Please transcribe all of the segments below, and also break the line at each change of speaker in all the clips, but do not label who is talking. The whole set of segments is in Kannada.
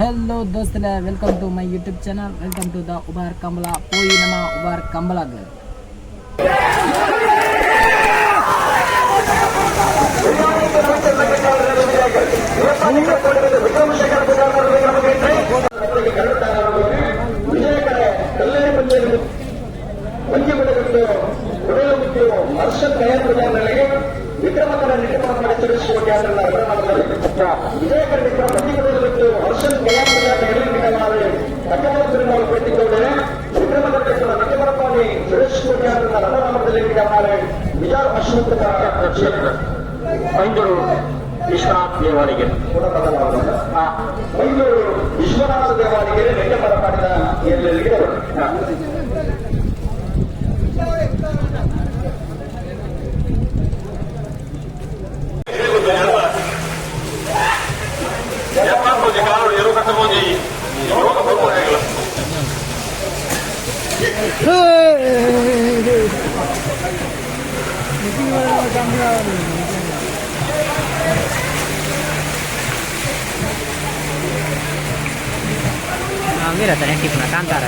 हेलो दोस्तले welcome to my YouTube channel welcome to the उबार कमला पोई नमा उबार कमला
ವಿಕ್ರಮಕರ ನಿಗಮ ತಿಳಿಸುವ ವಿಜಯಕರ ವರ್ಷ ತಕ್ಕವರು ಪಟ್ಟಿಕೊಂಡರೆ ವಿಕ್ರಮಕರ ನಟವರಪಾಲಿ ಸುರೇಶ್ವರಿ ರಣರಾಮದಲ್ಲಿ ವಿಜಯ ಅಶ್ವತ್ಥ ಮೈಂದೂರು ವಿಶ್ವನಾಥ ದೇವಾಲಯ ಮೈಂದೂರು ವಿಶ್ವನಾಥ ದೇವಾಲಯ ನೆಟ್ಟಮರಪಾಡಿನ ಎಲ್ಲೆಲ್ಲಿಗೆ
mira tenés tipo una cántara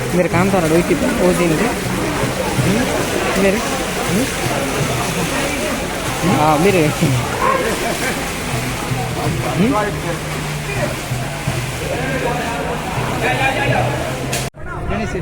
मेरे काम था रोई की वो देंगे मेरे हाँ मेरे गणेश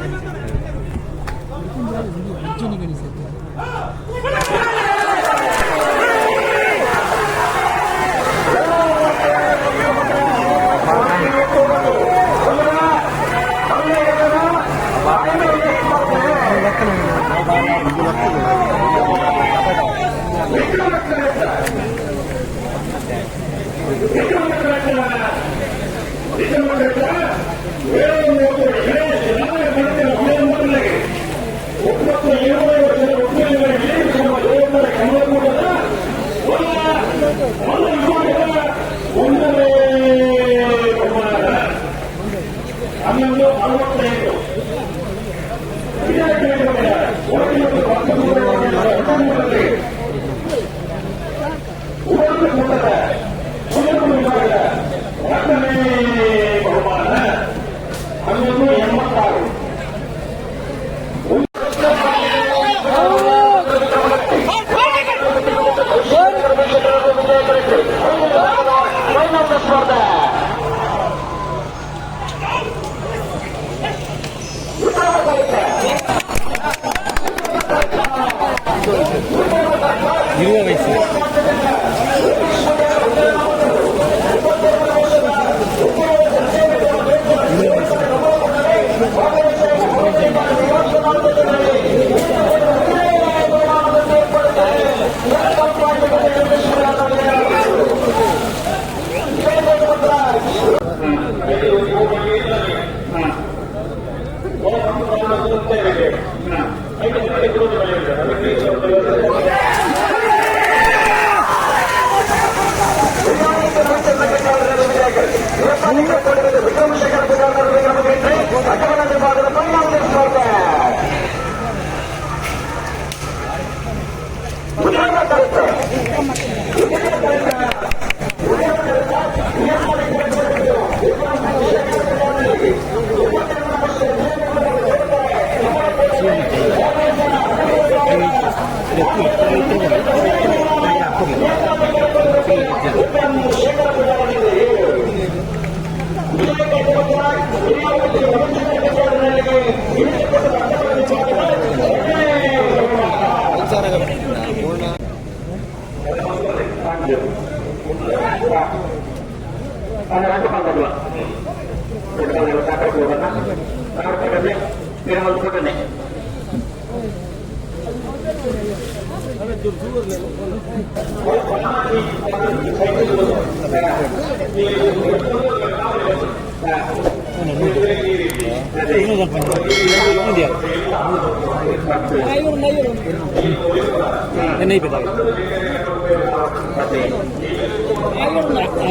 नहीं पता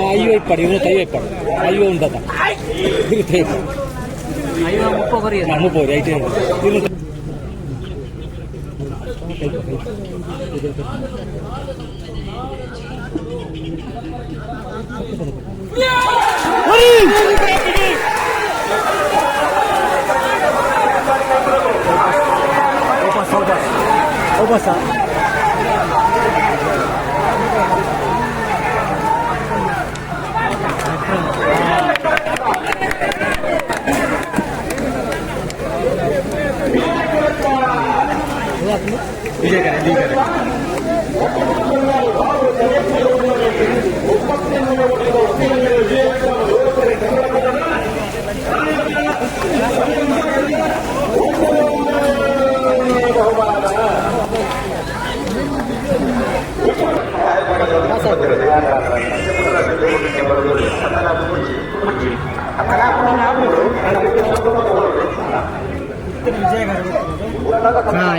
आयु पड़ी उन्हें तय पड़ आयु उनका था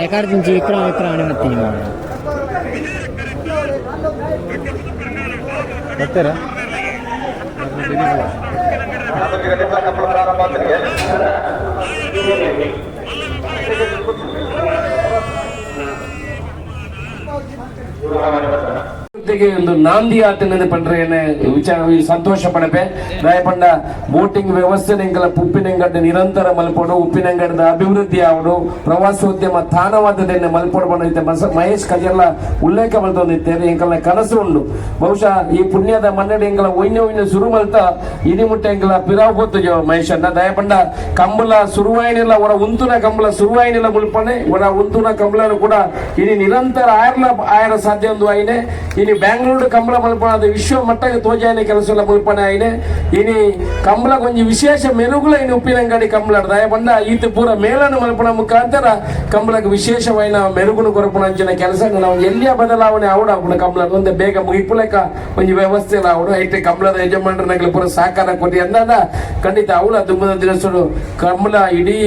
ఎక్కడి నుంచి ఇక్కడ అని వస్తుంది ಬರ್ತಾರಾ
ಒಂದು ನಾಂದಿ ಆತನದು ಪಂಡ್ರೆ ವಿಚಾರ ಸಂತೋಷ ಪಡಪೆ ದಯಪಂಡ ಬೋಟಿಂಗ್ ವ್ಯವಸ್ಥೆ ಎಂಕಲ ಉಪ್ಪಿನಂಗಡ್ಡ ನಿರಂತರ ಮಲ್ಪೋಡು ಉಪ್ಪಿನಂಗಡದ ಅಭಿವೃದ್ಧಿ ಆವಡು ಪ್ರವಾಸೋದ್ಯಮ ತಾಣವಾದದನ್ನ ಮಲ್ಪೋಡು ಬಂದೈತೆ ಮಹೇಶ್ ಕಜರ್ಲ ಉಲ್ಲೇಖ ಬಂದಿದ್ದೇನೆ ಎಂಕಲ ಕನಸು ಉಂಡು ಬಹುಶಃ ಈ ಪುಣ್ಯದ ಮನ್ನಡಿ ಎಂಕಲ ಒಯ್ನ ಶುರು ಮಲ್ತ ಇದಿ ಮುಟ್ಟ ಎಂಕಲ ಪಿರಾವ್ ಗೊತ್ತು ಮಹೇಶ್ ಅನ್ನ ದಯಪಂಡ ಕಂಬಲ ಸುರುವಾಯಿನೆಲ್ಲ ಒರ ಉಂತುನ ಕಂಬಲ ಸುರುವಾಯಿನೆಲ್ಲ ಮುಲ್ಪನೆ ಒರ ಉಂತುನ ಕಂಬಲನು ಕೂಡ ಇನಿ ನಿರಂತರ ಆಯರ ಸಾಧ್ಯ ಒಂದು ಆಯ್ನೆ ಇನಿ ಬೆಂಗಳೂರು ಕಂಬಳ ಮಲ್ಪನ ವಿಶ್ವ ಮಟ್ಟಕ್ಕೆ ತೋಜಾಯನೆ ಕೆಲಸ ಎಲ್ಲ ಮುಲ್ಪನೆ ಆಯ್ನೆ ಇನಿ ಕಂಬಳ ಕೊಂಚ ವಿಶೇಷ ಮೆರುಗುಲ ಇನಿ ಉಪ್ಪಿನಂಗಡಿ ಕಂಬಳ ದಯಪಂಡ ಈತ ಪೂರ ಮೇಲನ್ನು ಮಲ್ಪನ ಮುಖಾಂತರ ಕಂಬಳಕ್ಕೆ ವಿಶೇಷವಾದ ಮೆರುಗುನು ಕೊರಪನ ಅಂಚಿನ ಕೆಲಸ ನಾವು ಎಲ್ಲಿಯ ಬದಲಾವಣೆ ಆವಡ ಅವನ ಕಂಬಳ ಒಂದೇ ಬೇಗ ಮುಗಿಪುಲೆಕ ಒಂದು ವ್ಯವಸ್ಥೆ ಆವಡು ಐತೆ ಕಂಬಳದ ಯಜಮಾನರಿಗೆ ಪೂರ ಸಹಕಾರ ಕೊಡಿ ಅಂದಾಗ ಖಂಡಿತ ಅವಳ ದುಂಬದ ದಿನಸರು ಕಂಬಳ ಇಡೀ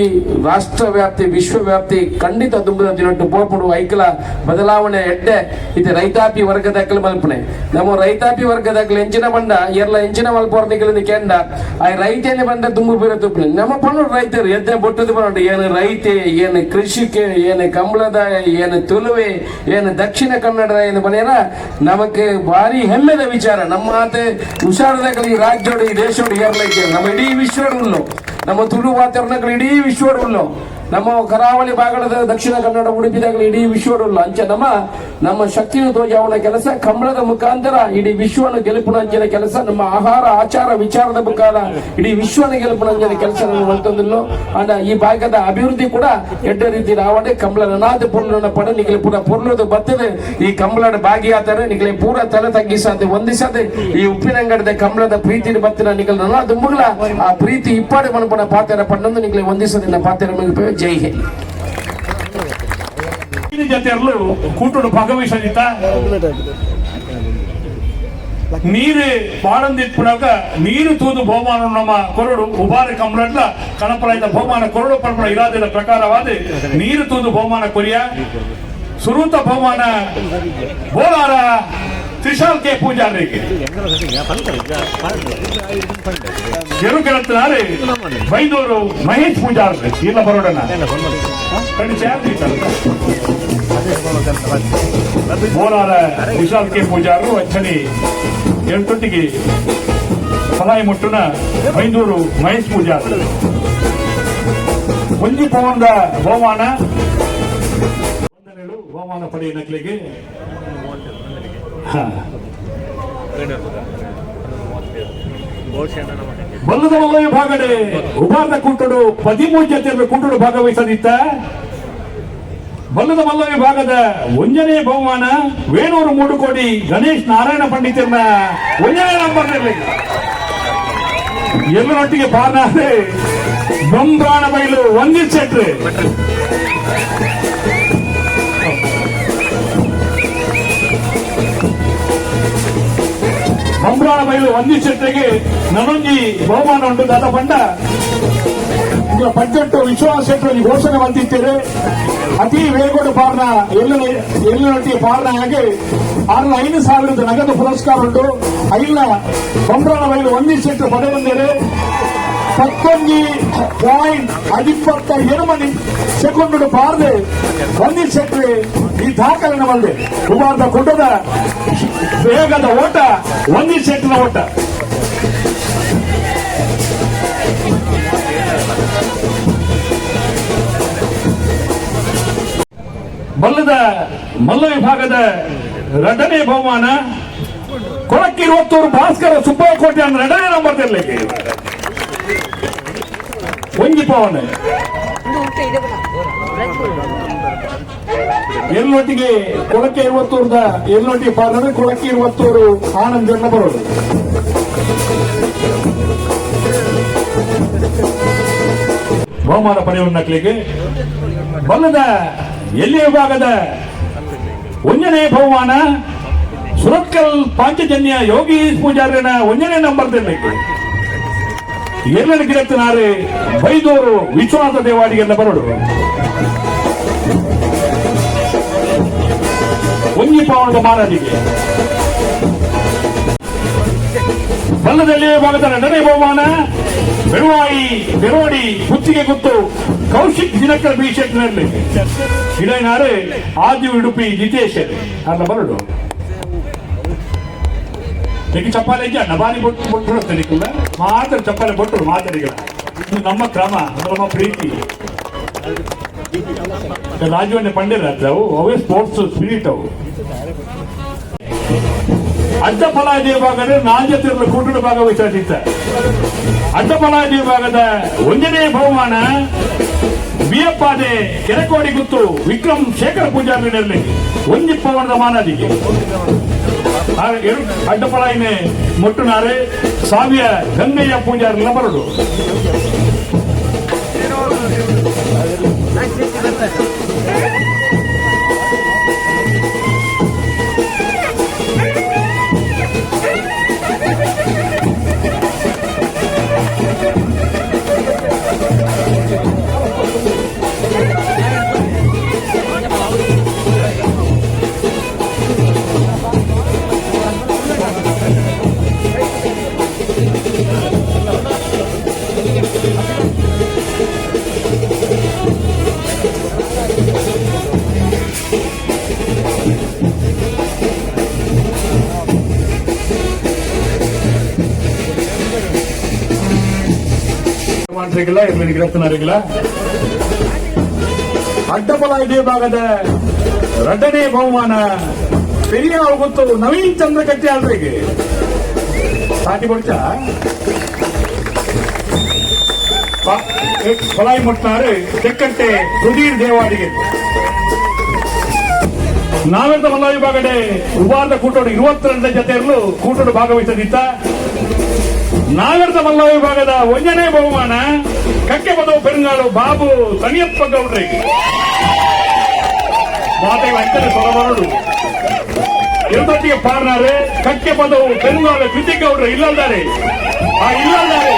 ರಾಷ್ಟ್ರ ವ್ಯಾಪ್ತಿ ವಿಶ್ವವ್ಯಾಪ್ತಿ ಖಂಡಿತ ದುಂಬದ ದಿನಟ್ಟು ಪೋಪುಡು ಐಕಲ ಬದಲಾವಣೆ ಎಡ್ಡೆ ಇದು ರೈತಾಪಿ ವರ್ಗದ ಮಲ್ಪನೆ ನಮ್ಮ ರೈತಾಪಿ ವರ್ಗದಾಗಲಿ ಎಂಚಿನ ಬಂಡ ಎಲ್ಲ ಎಂಚಿನ ಮಲ್ಪೋರ್ನಿಗಳಿಂದ ಕೆಂಡ ಆ ರೈತನೇ ಬಂದ ತುಂಬು ಬೀರ ತುಪ್ಪನೆ ನಮ್ಮ ಪಣ್ಣು ರೈತರು ಎದ್ದೆ ಬೊಟ್ಟದ ಬಂಡ ಏನು ರೈತೆ ಏನು ಕೃಷಿಕೆ ಏನು ಕಂಬಳದಾಯ ಏನು ತುಳುವೆ ಏನು ದಕ್ಷಿಣ ಕನ್ನಡದ ಏನು ಬನೆಯರ ನಮಗೆ ಭಾರಿ ಹೆಮ್ಮೆದ ವಿಚಾರ ನಮ್ಮ ಆತೆ ಹುಷಾರದಾಗಲಿ ಈ ರಾಜ್ಯೋಡು ಈ ದೇಶೋಡು ಏರ್ಲೈತೆ ನಮ್ಮ ಇಡೀ ವಿಶ್ವಡು ಉಳ್ಳು ನಮ್ಮ ತುಳು ವಾತಾವರಣಗಳು ಇಡೀ ವಿಶ್ವಡು ಉಳ್ಳು ನಮ್ಮ ಕರಾವಳಿ ಭಾಗದ ದಕ್ಷಿಣ ಕನ್ನಡ ಉಡುಪಿದಾಗಲಿ ಇಡೀ ವಿಶ್ವಡುಲ್ಲ ಅಂಚೆ ನಮ್ಮ ಶಕ್ತಿಯನ್ನು ತೋಜಾವಣ ಕೆಲಸ ಕಂಬಳದ ಮುಖಾಂತರ ಇಡೀ ವಿಶ್ವನ ಗೆಲುಪುನ ಅಂಚಿನ ಕೆಲಸ ನಮ್ಮ ಆಹಾರ ಆಚಾರ ವಿಚಾರದ ಮುಖಾಂತರ ಇಡೀ ವಿಶ್ವನ ಗೆಲುಪುನ ಅಂಚಿನ ಕೆಲಸ ಹೊಂದಿಲ್ಲೋ ಅಂಡ ಈ ಭಾಗದ ಅಭಿವೃದ್ಧಿ ಕೂಡ ಎಡ್ಡ ರೀತಿ ರಾವಣೆ ಕಂಬಳ ನಾದ ಪೂರ್ಣ ಪಡ ನಿಗಲಿ ಪೂರ ಪೂರ್ಣದ ಬರ್ತದೆ ಈ ಕಂಬಳದ ಭಾಗಿಯಾದರೆ ನಿಗಲಿ ಪೂರ ತಲೆ ತಗ್ಗಿಸದೆ ವಂದಿಸದೆ ಈ ಉಪ್ಪಿನಂಗಡದ ಕಂಬಳದ ಪ್ರೀತಿ ಬತ್ತಿನ ನಿಗಲ ನನಾದ ಮುಗ್ಲ ಆ ಪ್ರೀತಿ ಇಪ್ಪಾಡೆ ಮನಪನ ಪಾತ್ರ ಪಣ್ಣಂದು ನಿಗಲಿ ವಂದಿಸದಿನ ಪಾತ್ರ ಮುಗಿಪೇ ಜೈ ಹಿಂದ್
ಜೊತೆಯಲ್ಲೂ ಕೂಟುಡು ಭಾಗವಹಿಸಿದ ನೀರು ಬಾಳಂದಿಟ್ಬಿಡಾಗ ನೀರು ತೂದು ಬಹುಮಾನ ನಮ್ಮ ಕೊರಡು ಉಬಾರ ಕಂಬಳ ಕಣಪರಾಯ್ದ ಬಹುಮಾನ ಕೊರಡು ಪರ್ಪಣ ಇರಾದ ಪ್ರಕಾರವಾದ ನೀರು ತೂದು ಬಹುಮಾನ ಕೊರಿಯ ಸುರೂತ ಬಹುಮಾನ ಬೋಲಾರ ತ್ರಿಶಾಲ್ ಕೆ ಪೂಜಾರಿಗೆ ಗೆರುಗೆಳತ್ತಿನಾರೆ ಬೈದೂರು ಮಹೇಶ್ ಪೂಜಾರ್ ಇಲ್ಲ ಬರೋಡನ ಬೋಲಾರ ತ್ರಿಶಾಲ್ ಕೆ ಪೂಜಾರು ಅಚ್ಚನಿ ಎಂಟೊಟ್ಟಿಗೆ ಫಲಾಯಿ ಮುಟ್ಟುನ ಬೈದೂರು ಮಹೇಶ್ ಪೂಜಾರ್ ಒಂಜಿ ಪವನದ ಬಹುಮಾನ ಬಹುಮಾನ ಪಡೆಯ ನಕಲಿಗೆ ಬಲ್ಲದ ವಲ್ಲಯ ಭಾಗಡೆ ಉಭಾರದ ಕುಂಟುಡು 13 ಜೊತೆ ಕುಂಟುಡು ಭಾಗವಹಿಸದಿತ್ತ ಬಲ್ಲದ ಮಲ್ಲವ್ಯ ಭಾಗದ ಒಂಜನೇ ಬಹುಮಾನ ವೇಣೂರು ಮೂಡುಕೋಡಿ ಗಣೇಶ್ ನಾರಾಯಣ ಪಂಡಿತರನ್ನ ಒಂಜನೇ ನಂಬರ್ ಎಲ್ಲರೊಟ್ಟಿಗೆ ಪಾರ್ನಾದ್ರೆ ಬ್ರಹ್ಮಾಣ ಬೈಲು ವಂದಿಸೆಟ್ರೆ ಬಂಬ್ರಾಳ ಬೈಲು ವಂದಿಸೆಟ್ರಿಗೆ ನನೊಂಜಿ ಬಹುಮಾನ ಉಂಟು ದಾದ ಪಂಡ ಬಜೆಟ್ ವಿಶ್ವಾಸ ಶೆಟ್ಟರಲ್ಲಿ ಘೋಷಣೆ ಬಂದಿದ್ದೇವೆ ಅತಿ ವೇಗೋಡು ಪಾರ್ನ ಎಲ್ಲನೊಟ್ಟಿಗೆ ಪಾರ್ನ ಹಾಗೆ 5,000 ನಗದು ಪುರಸ್ಕಾರ ಉಂಟು ಐಲ್ಲ ಬಂಬ್ರಾಳ ಬೈಲು ವಂದಿಸೆಟ್ಟು ಪಡೆ ಬಂದಿದೆ 11.17 ಸೆಕೆಂಡ್ ಪಾರ್ದೆ ವಂದಿತ್ ಶೆಟ್ಟಿ ಈ ದಾಖಲೆನ ಬಂದೆ ಉಬಾರ್ದ ಕುಟದ ವೇಗದ ಓಟ ವಂದಿತ್ ಶೆಟ್ಟಿನ ಓಟ. ಮಲ್ಲ ವಿಭಾಗದ ಎರಡನೇ ಬಹುಮಾನ ಕೊಳಕ್ಕೆ 20 ಭಾಸ್ಕರ ಸುಬ್ಬಯ್ಯಕೋಟೆ ಅಂದ್ರೆ ಎರಡನೇ ನಂಬರ್ದಲ್ಲಿ ಒಂಜಿ ಪವನ್ ಎಲ್ಲೊಟ್ಟಿಗೆ ಕೊಳಕ್ಕೆ 20 ಎಲ್ಲೊಟ್ಟಿಗೆ ಪಾಲ್ಗೊಂಡ್ರೆ ಕೊಳಕ್ಕೆ 20 ಆನಂದ್ ಜನ ಬರೋದು. ಬಹುಮಾನ ಪಡೆಯುವ ನಕಲಿಗೆ ಬಲ್ಲದ ಎಲ್ಲಿ ವಿಭಾಗದ ಒಂದನೇ ಬಹುಮಾನ ಸುರತ್ಕಲ್ ಪಾಂಚಜನ್ಯ ಯೋಗಿ ಪೂಜಾರಿನ ಒಂದನೇ ನಂಬರ್ದಲ್ಲಿ ಎರಡನೇ ಗಿರತ್ತಿನಾರೆ ಬೈದೂರು ವಿಶ್ವನಾಥ ದೇವಾಡಿಗೆಲ್ಲ ಬರೋಡು. ಒಂಜಿ ಪವನದ ಮಾರಾಜಿಗೆ ಬಲ್ಲದಲ್ಲಿ ಭಾಗದ ಎರಡನೇ ಬಹುಮಾನ ಬೆಳವಾಡಿ ಗುತ್ತಿಗೆ ಗುತ್ತು ಕೌಶಿಕ್ ದಿನಕರ್ ಬಿ ಶೆಟ್ನಲ್ಲಿ ಇಡನಾರೆ ಆದಿ ಉಡುಪಿ ಜಿತೇಶ್ ಅಲ್ಲ ಬರಡು ಚಪ್ಪಾಲೆ ನಬಾರಿ ಬೊಟ್ಟು ಮಾತ್ರ ಚಪ್ಪಾಲೆ ಬೊಟ್ಟು ಮಾತಾಡಿಗಳ ಇದು ನಮ್ಮ ಕ್ರಮ ನಮ್ಮ ಪ್ರೀತಿ. ರಾಜವನ್ನೇ ಪಂಡಿರ ಅವು ಅವೇ ಸ್ಪೋರ್ಟ್ಸ್ ಸ್ಪಿರಿಟ್ ಅವು. ಅಡ್ಡಪಲಾಜಿ ವಿಭಾಗದ ನಾಜತಿರಲು ಕೂಟದ ಭಾಗವಹಿಸಿದ್ದ ಅಡ್ಡಪಲಾಜಿ ವಿಭಾಗದ ಒಂದನೇ ಬಹುಮಾನ ಬಿಯಪ್ಪಾದೆ ಕೆರೆಕೋಡಿ ಗುತ್ತು ವಿಕ್ರಮ್ ಶೇಖರ್ ಪೂಜಾರಿನಲ್ಲಿ ಒಂಜಿ ಪವನದ ಮಾನಾದಿಗೆ ಅಡ್ಡಪಲಾಯಿನೇ ಮುಟ್ಟುನಾರೆ ಸಾವಿಯ ಗಂಗಯ್ಯ ಪೂಜಾರಿನ ಬರಡು. ಅಡ್ಡಪಲಾಯಿ ಭಾಗದ ಎರಡನೇ ಬಹುಮಾನ ಪೆರಿಯ ಹೋಗುತ್ತು ನವೀನ್ ಚಂದ್ರ ಕಟ್ಟಿ ಆಳ್ರಿಗೆ ಸಾಟಿ ಬಡ್ಚ ಪಲಾಯಿ ಮುಟ್ಟಾರೆ ತೆಕ್ಕಂಟೆ ಸುಧೀರ್ ದೇವಾಡಿಗೆ ನಾವೆಂದ ಮಲ್ಲ ವಿಭಾಗಡೆ ಉಬಾರ್ದ ಕೂಟೋಡು 22 ಜೊತೆಯಲ್ಲೂ ಕೂಟೋಡು ಭಾಗವಹಿಸದಿತ್ತ. ನಾಗರದ ಮಲ್ಲ ವಿಭಾಗದ ಒಂದನೇ ಬಹುಮಾನ ಕಕ್ಕೆ ಪದವು ಪೆರುಂಗಾಳು ಬಾಬು ತನಿಯಪ್ಪ ಗೌಡ್ರಿಗೆ ಮಾತೆ ಅಂಕನೆ ಸೊಲಬರಡು ಎರಡೊಟ್ಟಿಗೆ ಪಾರ್ನಾರೆ ಕಕ್ಕೆ ಪದವು ಪೆರುಂಗಾಳು ದ್ವಿತೀಗೌಡ್ರೆ ಇಲ್ಲಲ್ದಾರೆ ಆ ಇಲ್ಲಲ್ದಾರೆ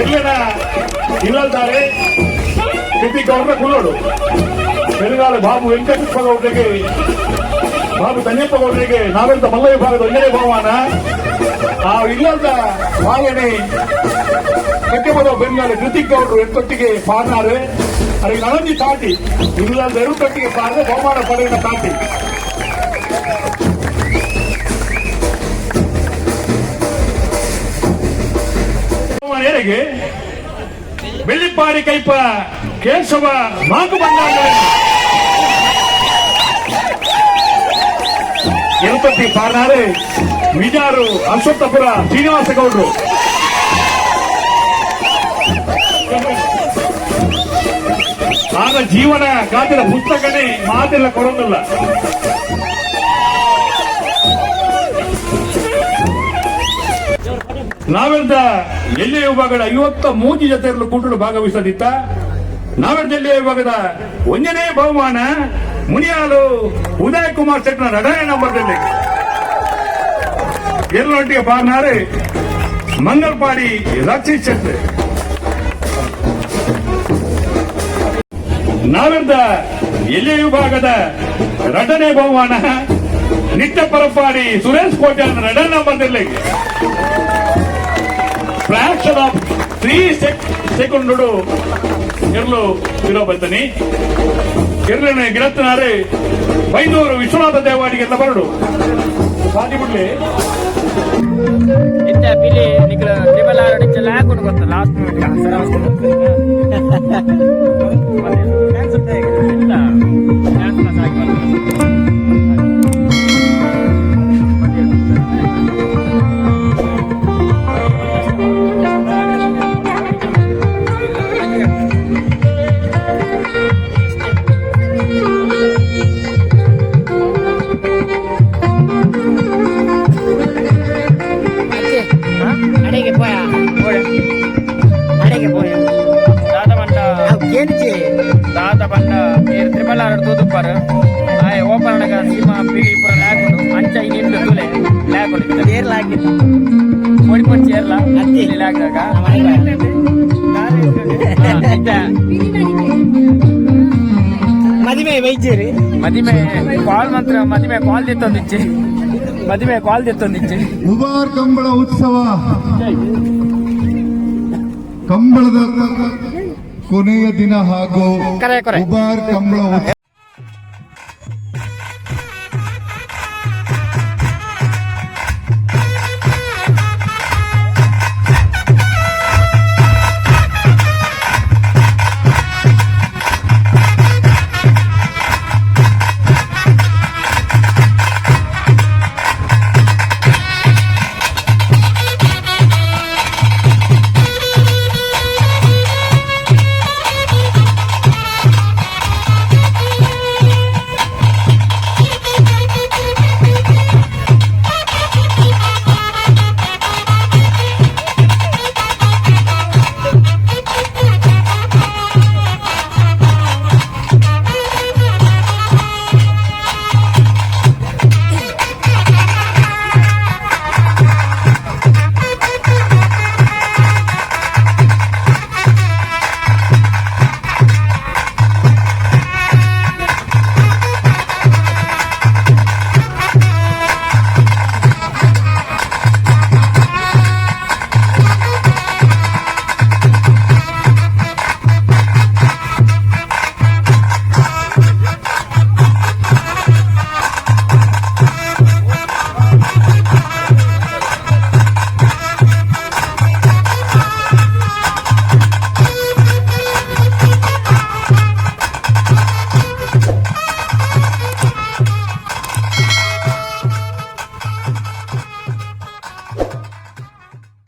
ಎಲ್ಲಿನ ಇಲ್ಲಲ್ದಾರೆ ದ್ವಿತೀಗೌಡ್ರೆ ಕುಲ್ಲೋಡು ಪೆರುಂಗಾಳು ಬಾಬು ವೆಂಕಟಪ್ಪ ಗೌಡ್ರಿಗೆ ಬಾಬು ತನಿಯಪ್ಪ ಗೌಡ್ರಿಗೆ ನಾವೆಂತ ಮಲ್ಲ ವಿಭಾಗದ ಒಂದನೇ ಬಹುಮಾನ ಆ ಇಲ್ಲದ ವಾಯನೆ ಕಟ್ಟೆಪದ ಬೆಂಗಾಲಿ ಕೃತಿಕ್ ಗೌಡರು ಎತ್ತೊಟ್ಟಿಗೆ ಪಾರ್ನಾರೆ ಅದಕ್ಕೆ ನಳಂದಿ ತಾಟಿ ಇಲ್ಲದ ಎರಡೊಟ್ಟಿಗೆ ಪಾರ್ದೆ ಬಹುಮಾನ ಪಡೆಯುವ ತಾಟಿ. ಏರಿಗೆ ಬೆಳ್ಳಿಪ್ಪಾಡಿ ಕೈಪ ಕೇಶವ ನಾಲ್ಕು ಬಂದಾಗ ಎರಡೊಟ್ಟಿ ಪಾರ್ನಾರೆ ವಿಜಾರು ಅಶ್ವತ್ಥಪುರ ಶ್ರೀನಿವಾಸ ಗೌಡರು ಆಗ ಜೀವನ ಗಾದಿನ ಪುಸ್ತಕನೇ ಮಾತೆಲ್ಲ ಕೊಡೋದಿಲ್ಲ. ನಾವೆಂದ ಎಲ್ಲಿಯ ವಿಭಾಗದ 53 ಜೊತೆಯಲ್ಲೂ ಕೂಟಲು ಭಾಗವಹಿಸದಿತ್ತ. ನಾವೆಂದ ಎಲ್ಲಿಯ ವಿಭಾಗದ ಒಂದನೇ ಬಹುಮಾನ ಮುನಿಯಾಲು ಉದಯ್ ಕುಮಾರ್ ಶೆಟ್ನ ಎರಡನೇ ನಂಬರ್ದಲ್ಲಿ ಎಲ್ಲೊಟ್ಟಿಗೆ ಪಾರ್ನಾರೆ ಮಂಗಲ್ಪಾಡಿ ರಕ್ಷಿತ್ ಶೆಟ್ಟಿ. ನಾವೆಂದ ಎಲ್ಲಿಯ ವಿಭಾಗದ ಎರಡನೇ ಬಹುಮಾನ ನಿತ್ಯ ಪರಪಾಡಿ ಸುರೇಶ್ ಕೋಟೆ ಎರಡನೇ ನಂಬರ್ದಲ್ಲಿ ಫ್ರಾಕ್ಷನ್ ಆಫ್ 3 ಸೆಕೆಂಡು ಎರ್ಲು ಇರೋ ಬರ್ತನಿ ಎರ್ಲಿನ ಗಿರತ್ತನಾರೆ ಬೈದೂರು ವಿಶ್ವನಾಥ ದೇವಾಡಿಗೆಲ್ಲ ಬರಡು ಸಾಧಿ ಬಿಡ್ಲಿ
ಇಂತ ಬಿಲಿ ನಿಖಲ ಟ್ರಿಬಲ್ ಆರ್ ಅಡಿಚಲ್ಲ ಹಾಕೊಂಡು ಗೊತ್ತ ಲಾಸ್ಟ್ ಅಡಿಗೆ ಪೋಯ ಅಡಿಗೆ ಪೋಯ ದಾದ ಬಂಡ ಕೇಳಿಚಿ ದಾದ ಬಂಡ ತ್ರಿಬಲ್ ಆರ್ ತೂದುಪ್ಪಾರ ಆಯ ಓಪನಗ ಸೀಮಾ ಬಿಳಿ ಪುರ ಲಾಕೊಂಡು ಅಂಚ ಇನ್ನಿಂದು ತುಲೆ ಲಾಕೊಂಡು ಏರ್ ಲಾಗಿತ್ತು ಪೊಡಿ ಪೊಡಿ ಚೇರ್ಲ ಹತ್ತಿ ಲಾಗಾಗ ಮದಿಮೆ ವೈದ್ಯರಿ ಮದಿಮೆ ಕಾಲ್ ಮಾತ್ರ ಮದಿಮೆ ಕಾಲ್ ದಿತ್ತೊಂದಿಚ್ಚಿ ಮದುವೆ ಕಾಲ್ ದಿತ್ತೊಂದಿಚ್ಚಿ
ಉಬಾರ್ ಕಂಬಳ ಉತ್ಸವ ಕಂಬಳದ ಕೊನೆಯ ದಿನ ಹಾಗೂ
ಕರೆ
ಉಬಾರ್ ಕಂಬಳ